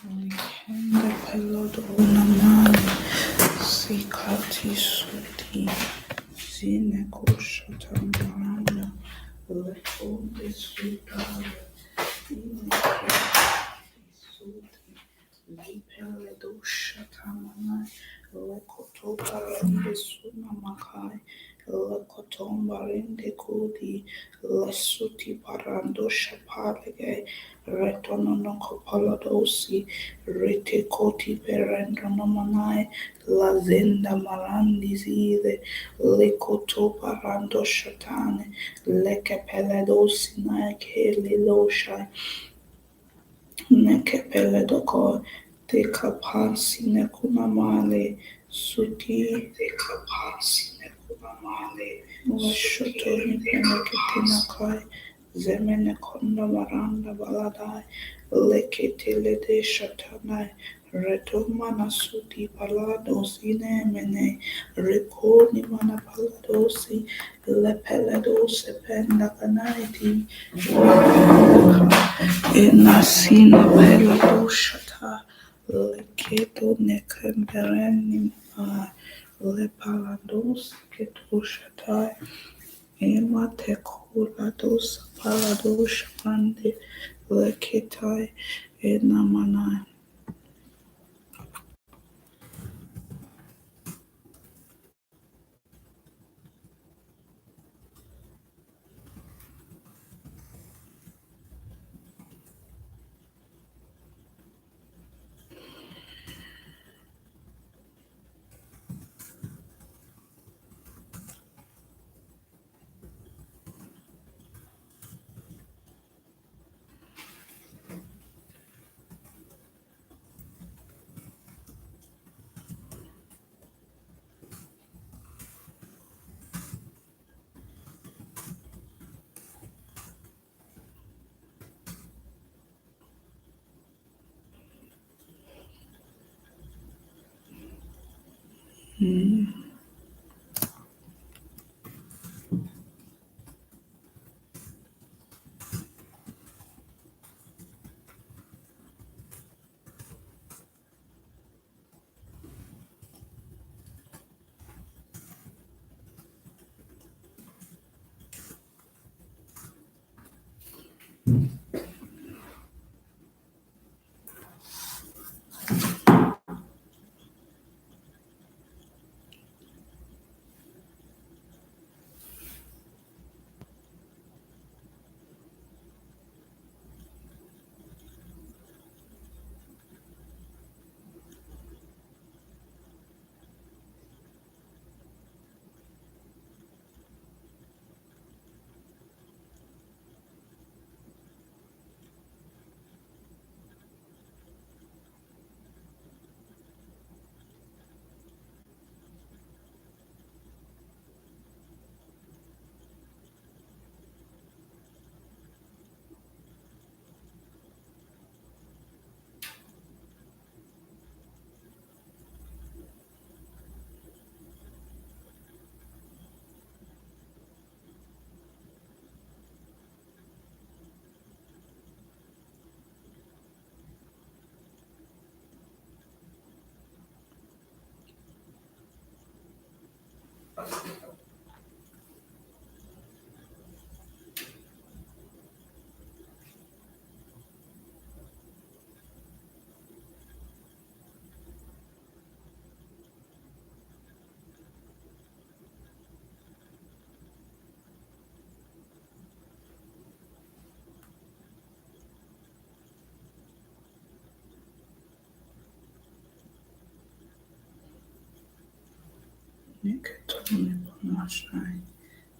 Likende pelodona mali sikati suti zine kushata maranda lefonde sudale ine suti lipele doshata manai lekotoba rende suna makai lekotomba rende kodi lesuti parando shapalege retonono kopolodosi rete koti perendo nomanai lazenda marandi zide lekoto parando shatane lekepeledosi naike liloshai nekepelodoko tekapansi nekunamale suti tekapansi nekunamale Shotori Peneketina Kai Zemene Konda Maranda Baladai Leketele de Shatanai Retomana Suti Paladosi Nemene Rekoni Mana Paladosi Lepeledosi Pendakanaiti Enasina Peladoshata Leketo Nekembereni Lepalados Ketoshatai Ema tekula dosa paradosha mande leketai enamanai. Niketoni Panashai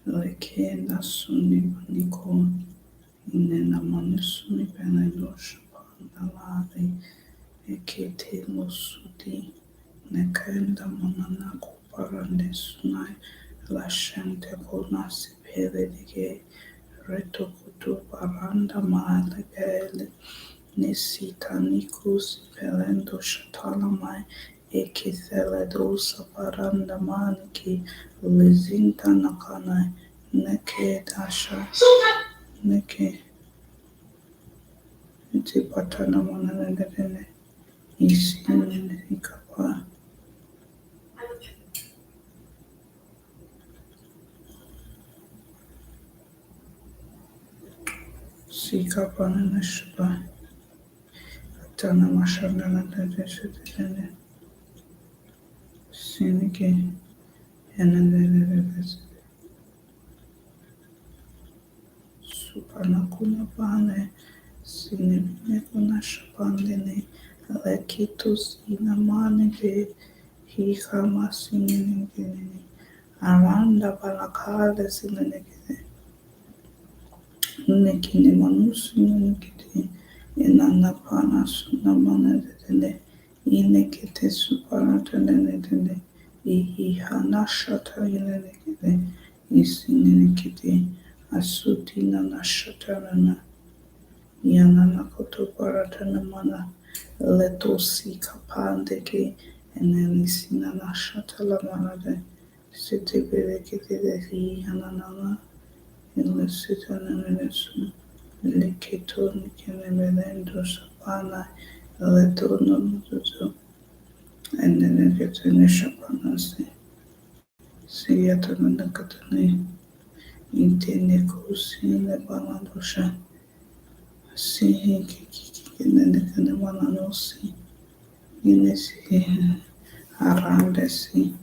Lekenda Suni Nikon Inena Manusuni Penedosha Pandalari Ekete Musuti Nekenda Mananaku Parande Sunai Lashente Konasi Peredige Reto Kutu Paranda Malegele Nisita Nikus Pelendo Shatalamai Ekitheledosa Paranda Maniki Lizinta Nakanai Neke Dasha Neke Tipatana Manadene, Isin Ikapa, Sikapana Shaba, Tana Mashandana Dedeshitene, Sinike, and Supanakuna Bane, Sinekuna Shabandene, Lekitus Inamane de Hikama Sinene, Aranda Balakale Sinene, Nekine Manus Sinekite, Inanapana Sunamana de Inekite Suparatene, Ihana Shata Inekite, Isinekite, Asutina Nashatarana. Yanana koto paratana mana leto si kapande ke enelisina na shatala mana de sete bere kete de hi yanana ile sita nenesu leketo nikene melendo sapana leto no mutuzo enene kete ne shapana si yatana nakatane intene kusine banadosha si kikene kene mananosi Inesi arandesi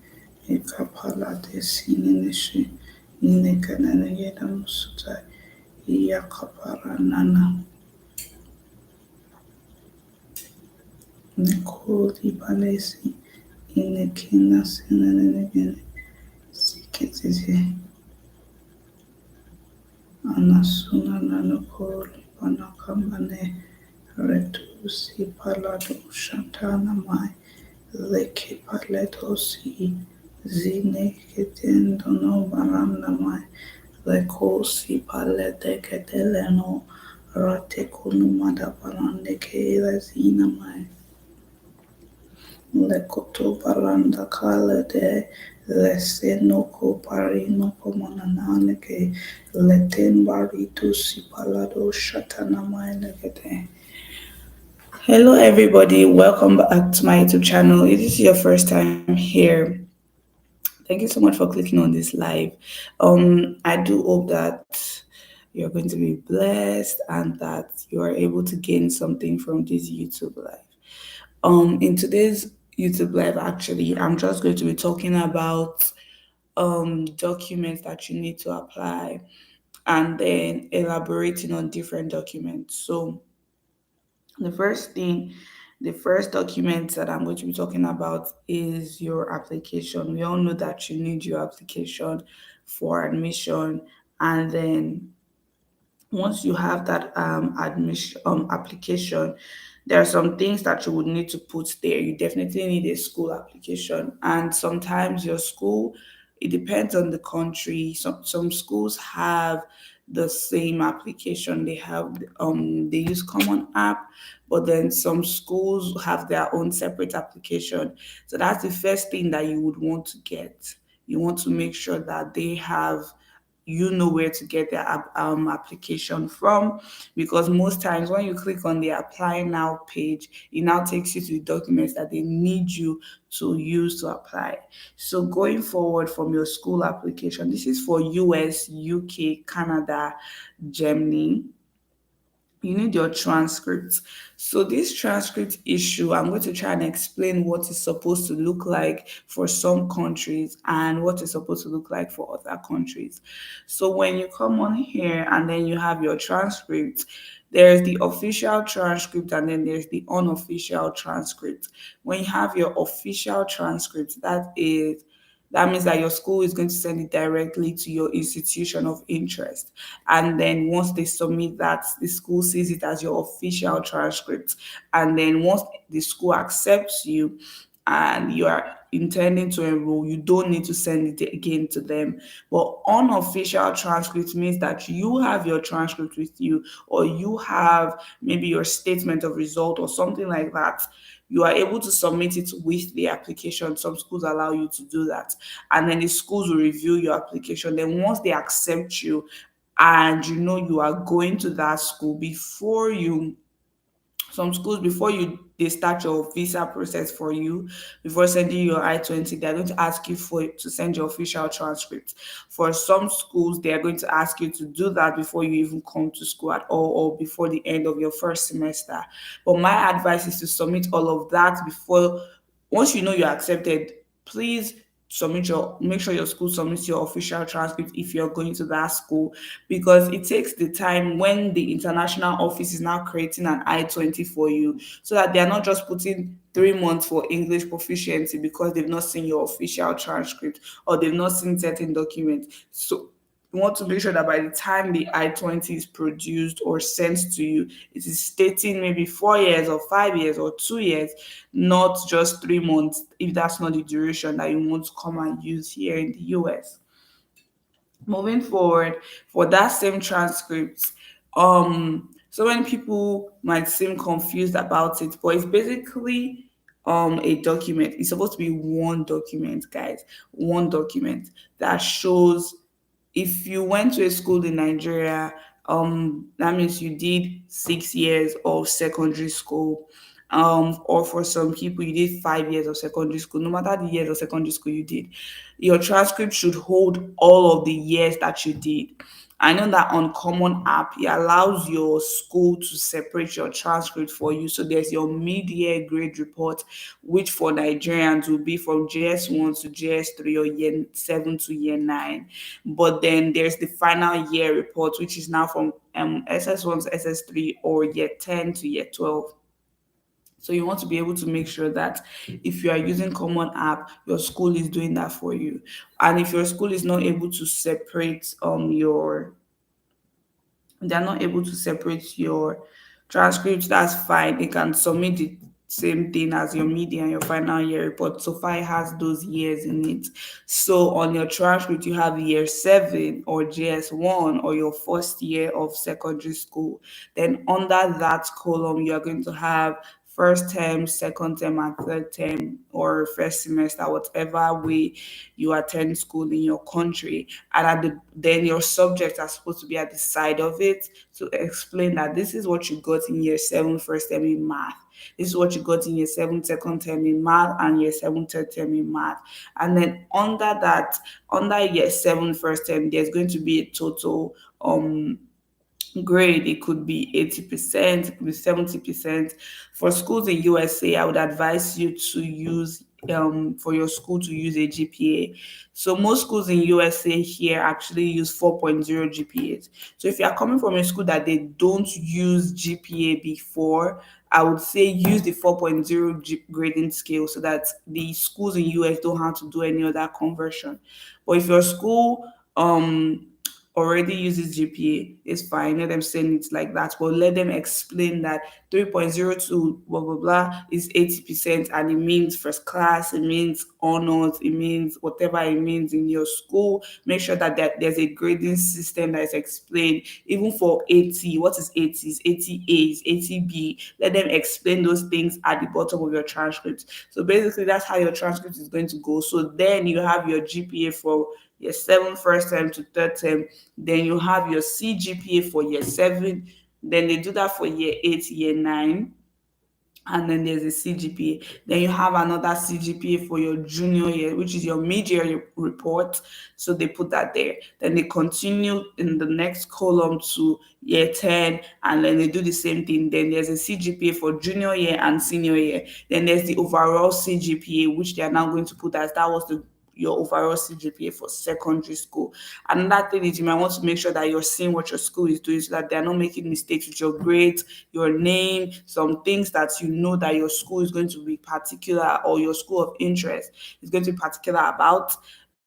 ekapaladesi nineshi inekanana yeda musuta iyakaparanana nekoli balesi inekina sinanegene siketize anasuna nanokoli panakamane retusi palado shatana mai leke paletosi zine ketendo no baranda mai lekosi palete keteleno rate kunumada barande kela zina mai lekoto baranda kale de leseno ko parino komananane ke leten baritu si palado shatana mai legete. Hello, everybody. Welcome back to my YouTube channel. If this is your first time here, thank you so much for clicking on this live. I do hope that you're going to be blessed and that you are able to gain something from this YouTube live. In today's YouTube live, actually, I'm just going to be talking about documents that you need to apply and then elaborating on different documents. So the first thing, the first document that I'm going to be talking about is your application. We all know that you need your application for admission, and then once you have that admission application, there are some things that you would need to put there. You definitely need a school application, and sometimes your school, it depends on the country. Some schools have the same application. They use Common App, but then some schools have their own separate application. So that's the first thing that you would want to get. You want to make sure that they have, you know, where to get their application from, because most times when you click on the apply now page, it now takes you to the documents that they need you to use to apply. So going forward from your school application, this is for US, UK, Canada, Germany, you need your transcript. So this transcript issue, I'm going to try and explain what it's supposed to look like for some countries and what it's supposed to look like for other countries. So when you come on here and then you have your transcript, there's the official transcript and then there's the unofficial transcript. When you have your official transcript, that means that your school is going to send it directly to your institution of interest. And then once they submit that, the school sees it as your official transcript. And then once the school accepts you and you are intending to enroll, you don't need to send it again to them. But unofficial transcript means that you have your transcript with you, or you have maybe your statement of result or something like that. You are able to submit it with the application. Some schools allow you to do that. And then the schools will review your application. Then once they accept you and you know you are going to that school, before you Some schools, before you they start your visa process for you, before sending you your I-20, they're going to ask you for to send your official transcript. For some schools, they are going to ask you to do that before you even come to school at all, or before the end of your first semester. But my advice is to submit all of that before, once you know you're accepted, please make sure your school submits your official transcript if you're going to that school, because it takes the time when the international office is now creating an I-20 for you, so that they are not just putting 3 months for English proficiency because they've not seen your official transcript or they've not seen certain documents. So you want to make sure that by the time the I-20 is produced or sent to you, it is stating maybe 4 years or 5 years or 2 years, not just 3 months, if that's not the duration that you want to come and use here in the US. Moving forward, for that same transcript, so many people might seem confused about it, but it's basically a document. It's supposed to be one document, guys, one document that shows, if you went to a school in Nigeria, that means you did 6 years of secondary school. Or for some people, you did 5 years of secondary school. No matter the years of secondary school you did, your transcript should hold all of the years that you did. I know that on Common App, it allows your school to separate your transcript for you. So there's your mid-year grade report, which for Nigerians will be from JS1 to JS3 or year 7 to year 9. But then there's the final year report, which is now from SS1 to SS3 or year 10 to year 12. So you want to be able to make sure that if you are using Common App, your school is doing that for you. And if your school is not able to separate your they're not able to separate your transcripts, that's fine. They can submit the same thing as your media and your final year report. So far, it has those years in it. So on your transcript, you have year 7 or JS1 or your first year of secondary school. Then under that column, you are going to have first term, second term, and third term, or first semester, whatever way you attend school in your country. And then your subjects are supposed to be at the side of it to explain that this is what you got in year 7 first term in math. This is what you got in year 7 second term in math and year 7 third term in math. And then under that, under year 7 first term, there's going to be a total grade. It could be 80%, it could be 70%. For schools in USA, I would advise you to use for your school to use a GPA. So most schools in USA here actually use 4.0 GPAs. So if you are coming from a school that they don't use GPA before, I would say use the 4.0 grading scale so that the schools in US don't have to do any other conversion. But if your school already uses GPA, it's fine. Let them send it like that. But let them explain that 3.0 to blah blah blah is 80%, and it means first class, it means honors, it means whatever it means in your school. Make sure that there's a grading system that is explained. Even for 80, what is 80? Is 80A, is 80B. Let them explain those things at the bottom of your transcript. So basically that's how your transcript is going to go. So then you have your GPA for year 7 first term to third term. Then you have your CGPA for year 7. Then they do that for year 8, year 9. And then there's a CGPA. Then you have another CGPA for your junior year, which is your mid-year report. So they put that there. Then they continue in the next column to year 10, and then they do the same thing. Then there's a CGPA for junior year and senior year. Then there's the overall CGPA, which they are now going to put as that was your overall CGPA for secondary school. Another thing is you might want to make sure that you're seeing what your school is doing so that they're not making mistakes with your grades, your name, some things that you know that your school is going to be particular, or your school of interest is going to be particular about.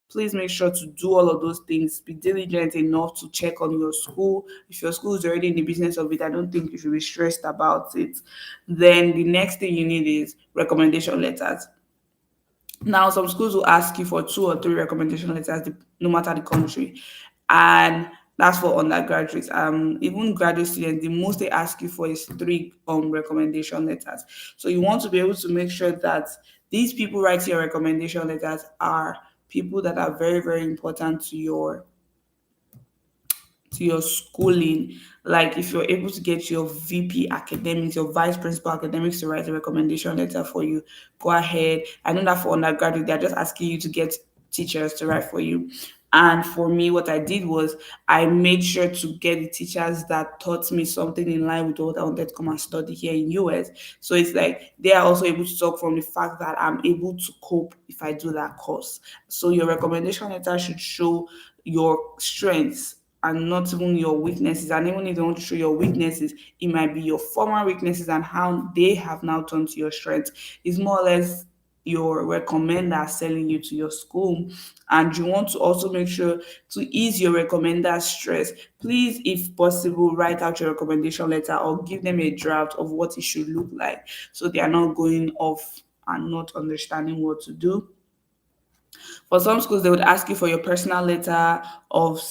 Please make sure to do all of those things. Be diligent enough to check on your school. If your school is already in the business of it, I don't think you should be stressed about it. Then the next thing you need is recommendation letters. Now, some schools will ask you for 2 or 3 recommendation letters, no matter the country, and that's for undergraduates. Even graduate students, the most they ask you for is 3 recommendation letters. So you want to be able to make sure that these people writing your recommendation letters are people that are very, very important to your schooling, Like if you're able to get your VP academics, your vice principal academics to write a recommendation letter for you, go ahead. I know that for undergraduate, they're just asking you to get teachers to write for you. And for me, what I did was I made sure to get the teachers that taught me something in line with what I wanted to come and study here in US. So it's like they are also able to talk from the fact that I'm able to cope if I do that course. So your recommendation letter should show your strengths and not even your weaknesses. And even if they want to show your weaknesses, it might be your former weaknesses and how they have now turned to your strengths. It's more or less your recommender selling you to your school. And you want to also make sure to ease your recommender stress. Please, if possible, write out your recommendation letter or give them a draft of what it should look like so they are not going off and not understanding what to do. For some schools, they would ask you for your personal letter of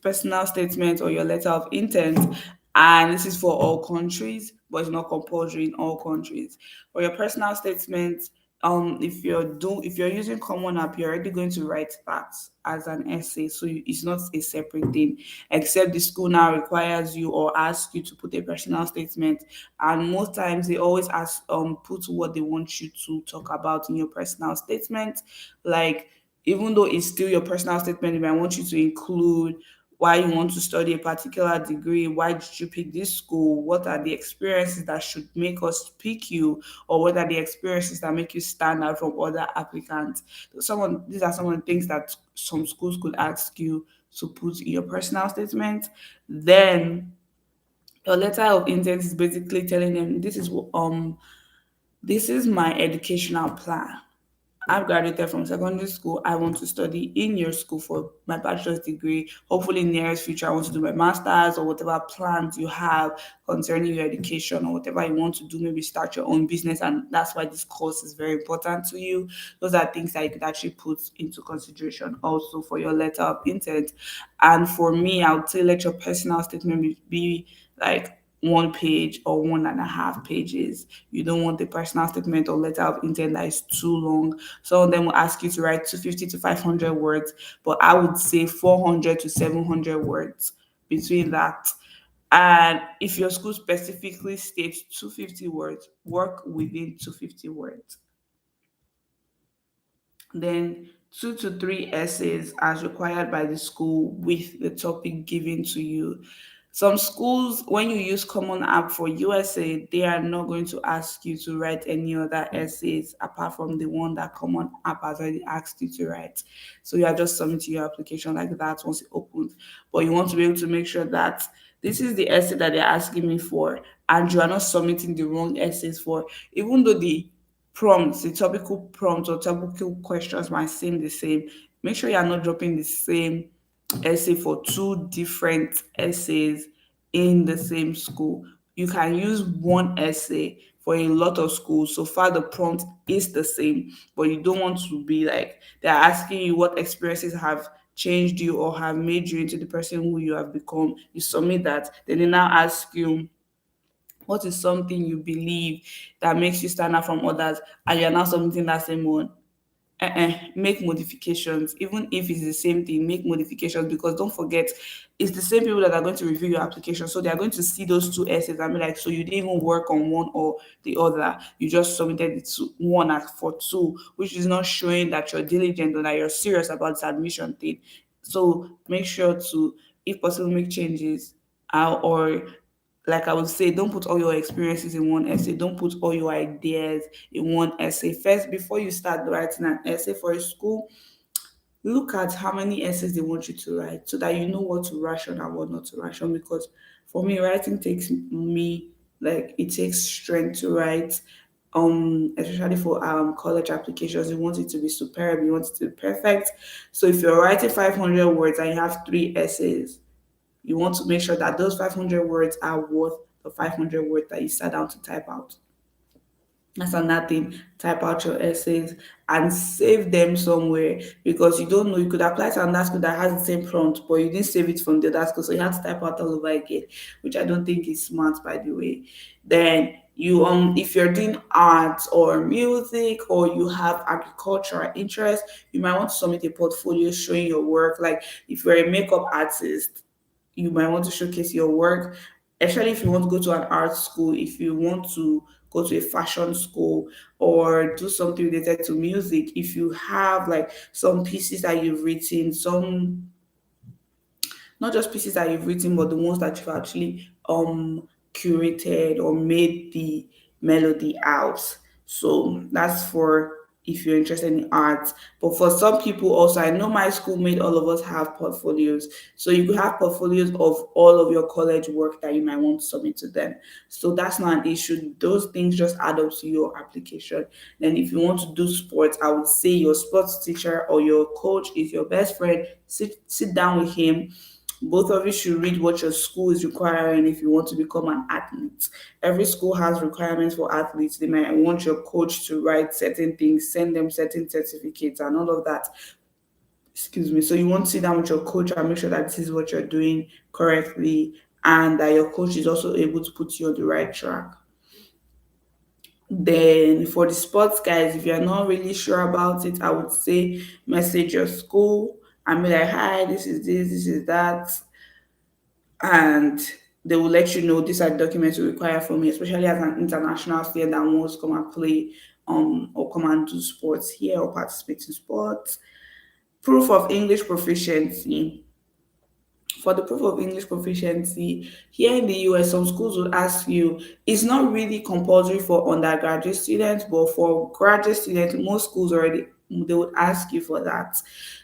personal statement or your letter of intent. And this is for all countries, but it's not compulsory in all countries. For your personal statement, if you're using Common App, you're already going to write that as an essay, so it's not a separate thing. Except the school now requires you or asks you to put a personal statement, and most times they always ask put what they want you to talk about in your personal statement, like even though it's still your personal statement, if I want you to include why you want to study a particular degree, why did you pick this school, what are the experiences that should make us pick you, or what are the experiences that make you stand out from other applicants. So these are some of the things that some schools could ask you to put in your personal statement. Then your letter of intent is basically telling them this is my educational plan. I've graduated from secondary school. I want to study in your school for my bachelor's degree. Hopefully, in the nearest future, I want to do my master's or whatever plans you have concerning your education or whatever you want to do. Maybe start your own business, and that's why this course is very important to you. Those are things that you could actually put into consideration also for your letter of intent. And for me, I would say let your personal statement be like 1 page or 1.5 pages. You don't want the personal statement or letter of intent that is too long. Some of them will ask you to write 250 to 500 words, but I would say 400 to 700 words between that. And if your school specifically states 250 words, work within 250 words. Then 2 to 3 essays as required by the school with the topic given to you. Some schools, when you use Common App for USA, they are not going to ask you to write any other essays apart from the one that Common App has already asked you to write. So you are just submitting your application like that once it opens. But you want to be able to make sure that this is the essay that they're asking me for, and you are not submitting the wrong essays for, even though the topical prompts or topical questions might seem the same. Make sure you are not dropping the same essay for two different essays in the same school. You can use one essay for a lot of schools. So far, the prompt is the same, but you don't want to be like they're asking you what experiences have changed you or have made you into the person who you have become. You submit that, then they now ask you what is something you believe that makes you stand out from others, and you're now submitting that same one. Make modifications. Even if it's the same thing, make modifications, because don't forget, it's the same people that are going to review your application. So they are going to see those two essays and be like, so you didn't even work on one or the other. You just submitted it to one as for two, which is not showing that you're diligent or that you're serious about this admission thing. So make sure to, if possible, make changes, or like I would say, don't put all your experiences in one essay. Don't put all your ideas in one essay. First, before you start writing an essay for a school, look at how many essays they want you to write so that you know what to ration and what not to ration. Because for me, writing takes me like it takes strength to write. Especially for college applications, you want it to be superb, you want it to be perfect. So if you're writing 500 words and you have 3 essays, you want to make sure that those 500 words are worth the 500 words that you sat down to type out. That's another thing. Type out your essays and save them somewhere, because you don't know, you could apply to another school that has the same prompt, but you didn't save it from the other school, so you have to type out all over again, which I don't think is smart, by the way. Then you if you're doing art or music or you have agricultural interest, you might want to submit a portfolio showing your work. Like if you're a makeup artist, you might want to showcase your work, especially if you want to go to an art school, if you want to go to a fashion school or do something related to music, if you have like some pieces that you've written, some not just pieces that you've written, but the ones that you've actually curated or made the melody out. So that's for if you're interested in art. But for some people also, I know my school made all of us have portfolios. So you could have portfolios of all of your college work that you might want to submit to them. So that's not an issue. Those things just add up to your application. Then if you want to do sports, I would say your sports teacher or your coach is your best friend. Sit down with him. Both of you should read what your school is requiring if you want to become an athlete. Every school has requirements for athletes. They might want your coach to write certain things, send them certain certificates, and all of that. Excuse me. So you want to sit down with your coach and make sure that this is what you're doing correctly and that your coach is also able to put you on the right track. Then for the sports guys, if you're not really sure about it, I would say message your school and be like, hi, this is that, and they will let you know these are the documents you require from me, especially as an international student that wants to come and play or come and do sports here or participate in sports. Proof of English proficiency. For the proof of English proficiency, here in the US, some schools will ask you, it's not really compulsory for undergraduate students, but for graduate students, most schools already they would ask you for that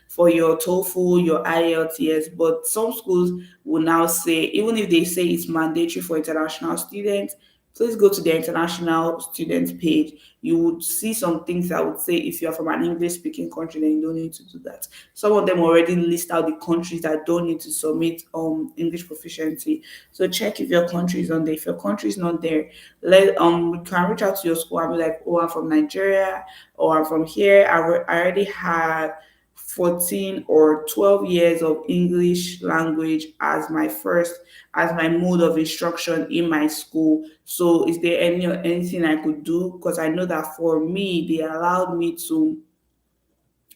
for your TOEFL, your IELTS, but some schools will now say, even if they say it's mandatory for international students, please go to the international students page. You would see some things that would say if you're from an English speaking country, then you don't need to do that. Some of them already list out the countries that don't need to submit English proficiency. So check if your country is on there. If your country is not there, let you can reach out to your school and be like, oh, I'm from Nigeria or I'm from here. I already have 14 or 12 years of English language as my mode of instruction in my school. So is there anything I could do? Because I know that for me, they allowed me to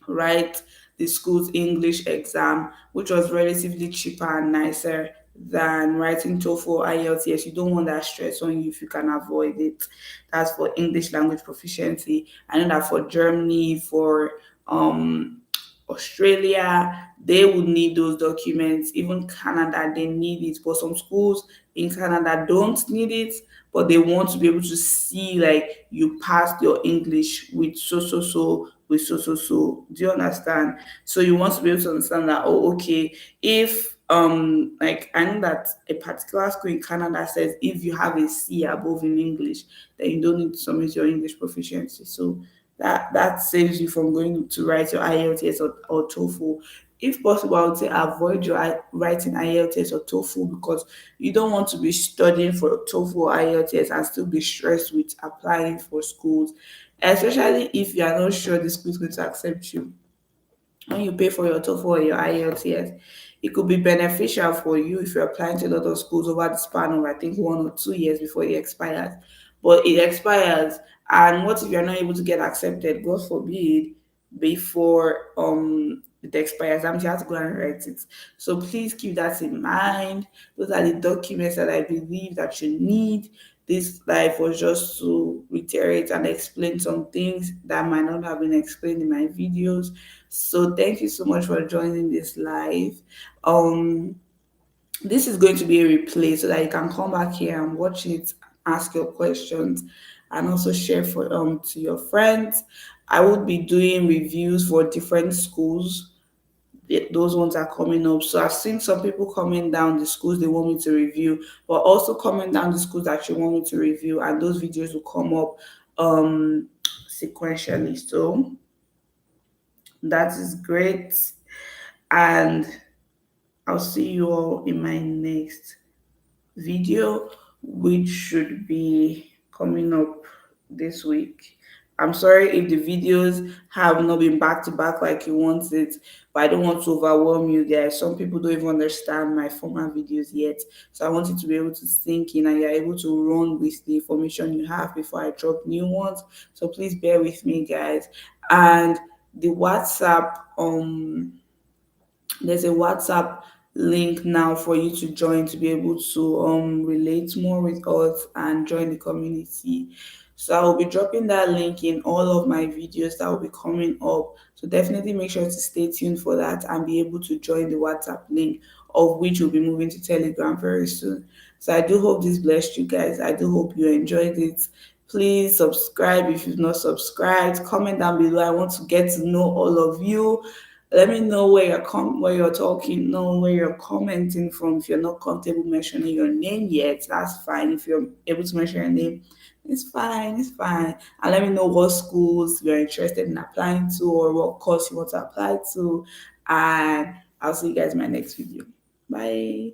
write the school's English exam, which was relatively cheaper and nicer than writing TOEFL IELTS. You don't want that stress on you if you can avoid it. That's for English language proficiency. I know that for Germany, for Australia, they would need those documents. Even Canada, they need it. But some schools in Canada don't need it, but they want to be able to see like you passed your English with with so. Do you understand? So you want to be able to understand that, oh, okay, if like I know that a particular school in Canada says if you have a C above in English, then you don't need to submit your English proficiency. So that saves you from going to write your IELTS or TOEFL. If possible, I would say avoid your writing IELTS or TOEFL because you don't want to be studying for TOEFL or IELTS and still be stressed with applying for schools, especially if you are not sure the school is going to accept you when you pay for your TOEFL or your IELTS. It could be beneficial for you if you're applying to a lot of schools over the span of I think 1 or 2 years before it expires. But it expires, and what if you're not able to get accepted? God forbid, before it expires. That means you have to go and write it. So please keep that in mind. Those are the documents that I believe that you need. This life was just to reiterate and explain some things that might not have been explained in my videos. So thank you so much for joining this live. Um, this is going to be a replay so that you can come back here and watch it, ask your questions, and also share for to your friends. I would be doing reviews for different schools. Those ones are coming up. So I've seen some people coming down the schools they want me to review, but also coming down the schools that you want me to review, and those videos will come up sequentially. So that is great. And I'll see you all in my next video, which should be coming up this week. I'm sorry if the videos have not been back to back like you wanted, but I don't want to overwhelm you guys. Some people don't even understand my former videos yet. So I want you to be able to think in and you're able to run with the information you have before I drop new ones. So please bear with me, guys. And the WhatsApp, there's a WhatsApp link now for you to join to be able to relate more with us and join the community. So I will be dropping that link in all of my videos that will be coming up. So definitely make sure to stay tuned for that and be able to join the WhatsApp link, of which will be moving to Telegram very soon. So I do hope this blessed you guys. I do hope you enjoyed it. Please subscribe if you've not subscribed. Comment down below. I want to get to know all of you. Let me know where where you're talking, know where you're commenting from. If you're not comfortable mentioning your name yet, that's fine. If you're able to mention your name, it's fine, it's fine. And let me know what schools you're interested in applying to or what course you want to apply to. And I'll see you guys in my next video. Bye.